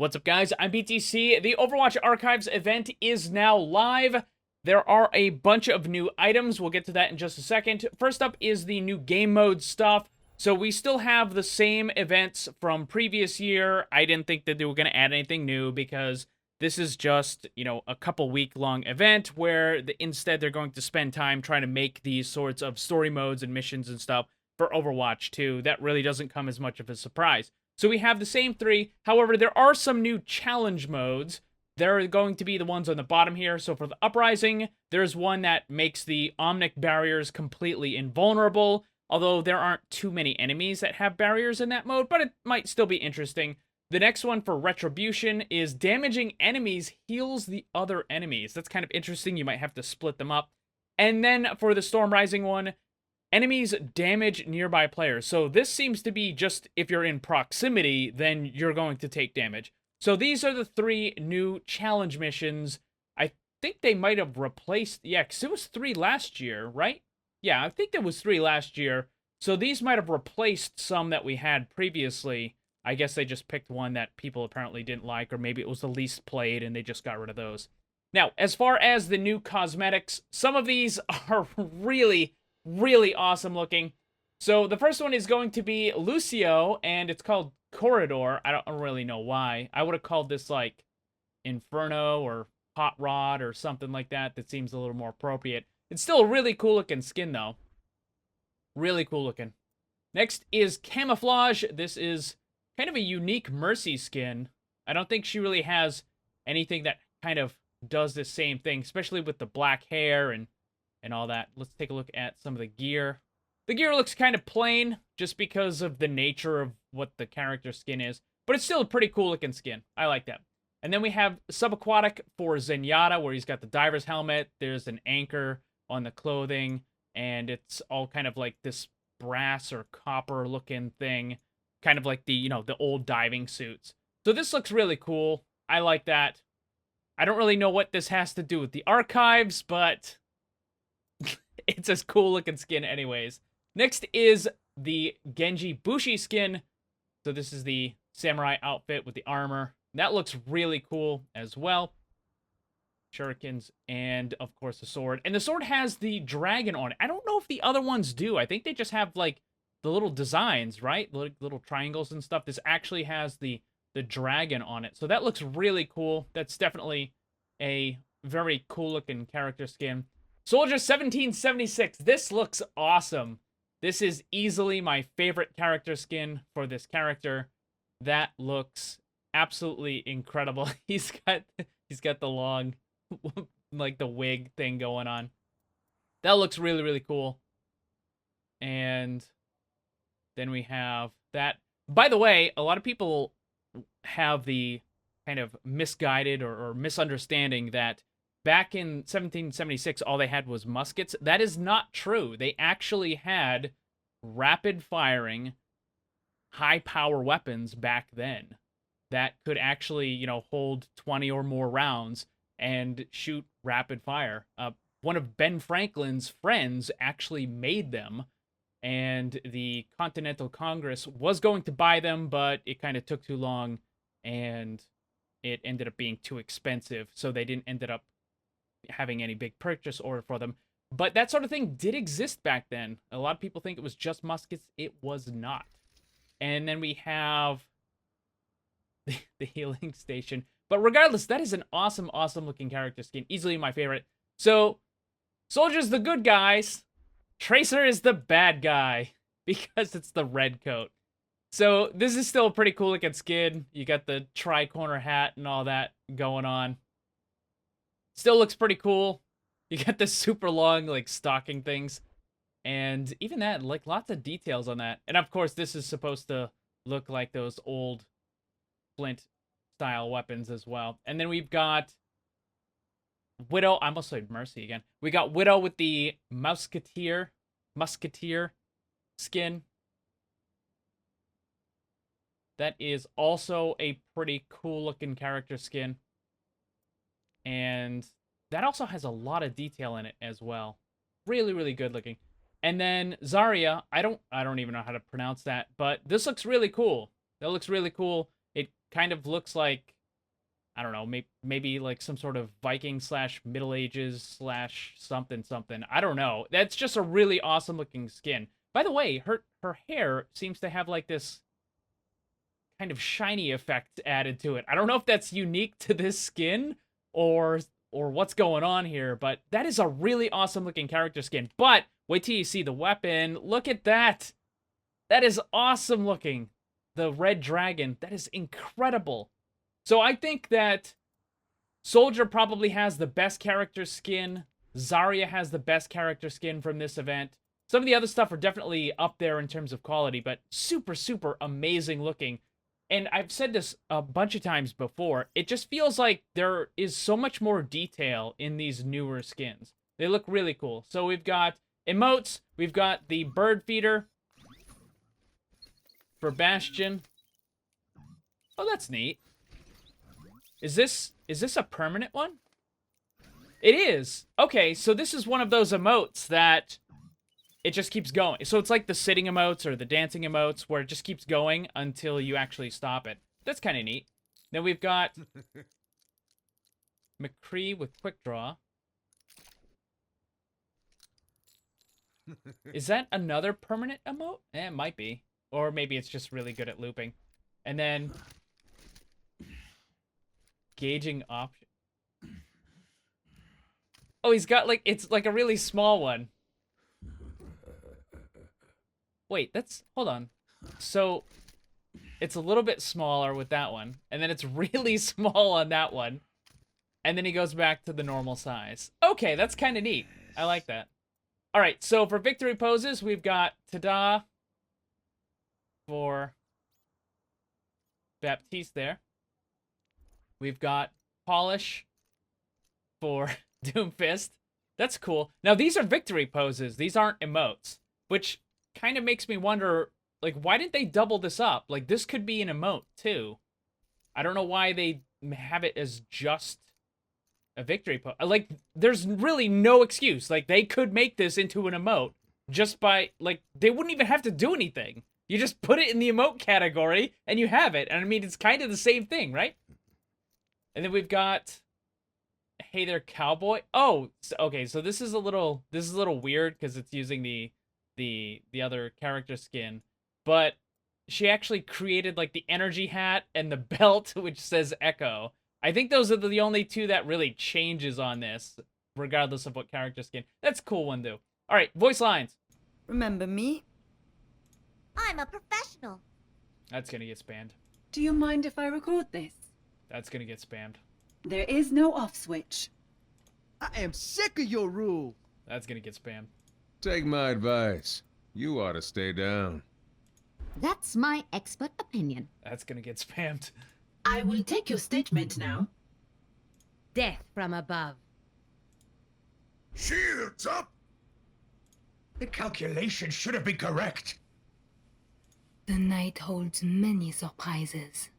What's up, guys? I'm BTC. The Overwatch Archives event is now live. There are a bunch of new items. We'll get to that in just a second. First up is the new game mode stuff. So we still have the same events from previous year. I didn't think that they were going to add anything new because this is just, a couple week-long event where instead they're going to spend time trying to make these sorts of story modes and missions and stuff for Overwatch 2. That really doesn't come as much of a surprise. So we have the same three. However, there are some new challenge modes. They're going to be the ones on the bottom here. So for the Uprising, there's one that makes the Omnic barriers completely invulnerable. Although there aren't too many enemies that have barriers in that mode, but it might still be interesting. The next one for Retribution is damaging enemies heals the other enemies. That's kind of interesting. You might have to split them up. And then for the Storm Rising one, enemies damage nearby players. So this seems to be just if you're in proximity, then you're going to take damage. So these are the three new challenge missions. I think they might have replaced... Yeah, because it was 3 last year, right? Yeah, I think there was 3 last year. So these might have replaced some that we had previously. I guess they just picked one that people apparently didn't like, or maybe it was the least played and they just got rid of those. Now, as far as the new cosmetics, some of these are really awesome looking. So the first one is going to be Lucio, and it's called Corridor. I don't really know why. I would have called this like Inferno or Hot Rod or something like that. That seems a little more appropriate. It's still a really cool looking skin though. Really cool looking. Next is Camouflage. This is kind of a unique Mercy skin. I don't think she really has anything that kind of does the same thing, especially with the black hair and all that. Let's take a look at some of the gear. The gear looks kind of plain just because of the nature of what the character skin is, but it's still a pretty cool looking skin. I like that. And then we have Subaquatic for Zenyatta, where he's got the diver's helmet. There's an anchor on the clothing, and it's all kind of like this brass or copper looking thing, kind of like the, the old diving suits. So this looks really cool. I like that. I don't really know what this has to do with the archives, but it's a cool looking skin anyways. Next is the Genji Bushi skin. So this is the samurai outfit with the armor. That looks really cool as well. Shurikens and, of course, the sword. And the sword has the dragon on it. I don't know if the other ones do. I think they just have, like, the little designs, right? Little triangles and stuff. This actually has the dragon on it. So that looks really cool. That's definitely a very cool-looking character skin. Soldier 1776. This looks awesome. This is easily my favorite character skin for this character. That looks absolutely incredible. He's got the long, like the wig thing going on. That looks really cool. And then we have that. By the way, a lot of people have the kind of misguided or misunderstanding that back in 1776, all they had was muskets. That is not true. They actually had rapid-firing, high-power weapons back then that could actually, hold 20 or more rounds and shoot rapid fire. One of Ben Franklin's friends actually made them, and the Continental Congress was going to buy them, but it kind of took too long, and it ended up being too expensive, so they didn't end up having any big purchase order for them. But that sort of thing did exist back then. A lot of people think it was just muskets. It was not. And then we have the healing station. But regardless, that is an awesome looking character skin. Easily my favorite. So, Soldier's the good guys. Tracer is the bad guy. Because it's the red coat. So, this is still a pretty cool looking skin. You got the tri-corner hat and all that going on. Still looks pretty cool. You got the super long, like, stocking things. And even that, like, lots of details on that. And of course, this is supposed to look like those old flint-style weapons as well. And then we've got Widow. I almost said Mercy again. We got Widow with the Musketeer skin. That is also a pretty cool-looking character skin. And that also has a lot of detail in it as well. Really good looking. And then Zarya, I don't even know how to pronounce that, but this looks really cool. That looks really cool. It kind of looks like, I don't know, maybe like some sort of Viking / Middle Ages / something. I don't know. That's just a really awesome looking skin. By the way, her hair seems to have like this kind of shiny effect added to it. I don't know if that's unique to this skin or what's going on here, but that is a really awesome looking character skin. But wait till you see the weapon. Look at that. That is awesome looking. The red dragon. That is incredible. So I think that Soldier probably has the best character skin. Zarya has the best character skin from this event. Some of the other stuff are definitely up there in terms of quality, but super, super amazing looking. And I've said this a bunch of times before, it just feels like there is so much more detail in these newer skins. They look really cool. So we've got emotes, we've got the bird feeder for Bastion. Oh, that's neat. Is this a permanent one? It is. Okay, so this is one of those emotes that it just keeps going. So it's like the sitting emotes or the dancing emotes where it just keeps going until you actually stop it. That's kind of neat. Then we've got Mccree with quick draw. Is that another permanent emote? It might be. Or maybe it's just really good at looping. And then gauging option. Oh, he's got like, it's like a really small one. Wait, hold on. So it's a little bit smaller with that one, and then it's really small on that one, and then he goes back to the normal size. Okay, that's kind of neat. I like that. All right, so for victory poses, we've got Tada for Baptiste there. We've got Polish for Doomfist. That's cool. Now, these are victory poses. These aren't emotes, which kind of makes me wonder, like, why didn't they double this up? Like, this could be an emote, too. I don't know why they have it as just a victory pose. Like, there's really no excuse. Like, they could make this into an emote just by, like, they wouldn't even have to do anything. You just put it in the emote category, and you have it. And, I mean, it's kind of the same thing, right? And then we've got Hey There Cowboy. Oh, okay, so this is a little weird because it's using the other character skin, but she actually created like the energy hat and the belt which says Echo. I think those are the only two that really changes on this, regardless of what character skin. That's a cool one though. All right, voice lines. Remember me? I'm a professional. That's gonna get spammed. Do you mind if I record this? That's gonna get spammed. There is no off switch. I am sick of your rule. That's gonna get spammed. Take my advice. You ought to stay down. That's my expert opinion. That's gonna get spammed. I will take your statement now. Death from above. Shields up! The calculation should have been correct. The night holds many surprises.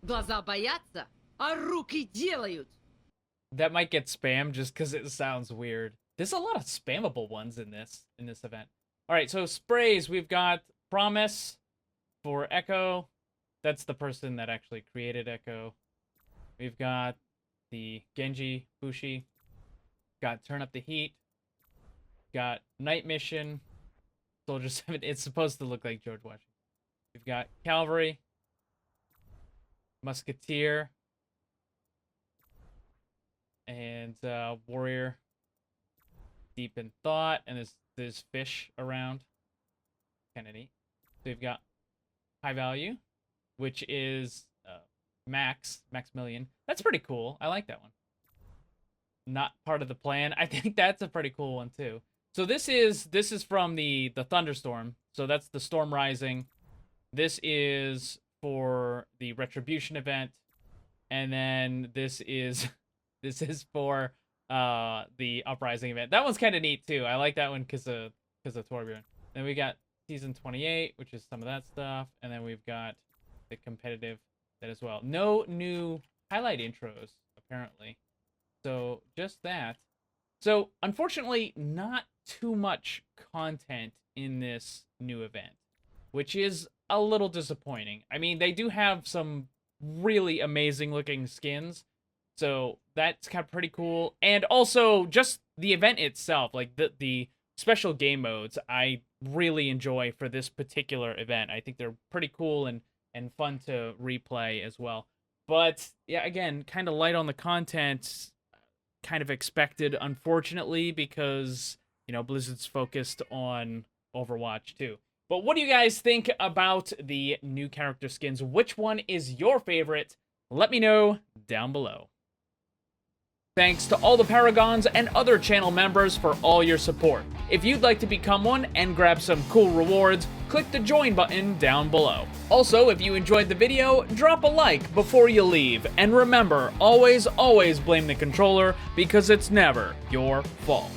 Глаза боятся, а руки делают. That might get spammed just because it sounds weird. There's a lot of spammable ones in this event. All right, so sprays. We've got Promise for Echo. That's the person that actually created Echo. We've got the Genji, Bushi. Got Turn Up the Heat. Got Night Mission. Soldier 7. It's supposed to look like George Washington. We've got Cavalry. Musketeer. And Warrior. Deep in Thought. And there's fish around. Kind of neat. So we've got High Value, which is Maximilian. That's pretty cool. I like that one. Not part of the plan. I think that's a pretty cool one too. So this is from the Thunderstorm. So that's the Storm Rising. This is for the Retribution event, and then this is for the Uprising event. That one's kind of neat too. I like that one because of Torbjorn. Then we got Season 28, which is some of that stuff, and then we've got the competitive that as well. No new highlight intros apparently. So just that. So unfortunately, not too much content in this new event, which is a little disappointing. I mean, they do have some really amazing looking skins. So that's kind of pretty cool. And also just the event itself, like the special game modes, I really enjoy for this particular event. I think they're pretty cool and fun to replay as well. But yeah, again, kind of light on the content, kind of expected, unfortunately, because, you know, Blizzard's focused on Overwatch 2. But what do you guys think about the new character skins? Which one is your favorite? Let me know down below. Thanks to all the Paragons and other channel members for all your support. If you'd like to become one and grab some cool rewards, click the join button down below. Also, if you enjoyed the video, drop a like before you leave. And remember, always blame the controller because it's never your fault.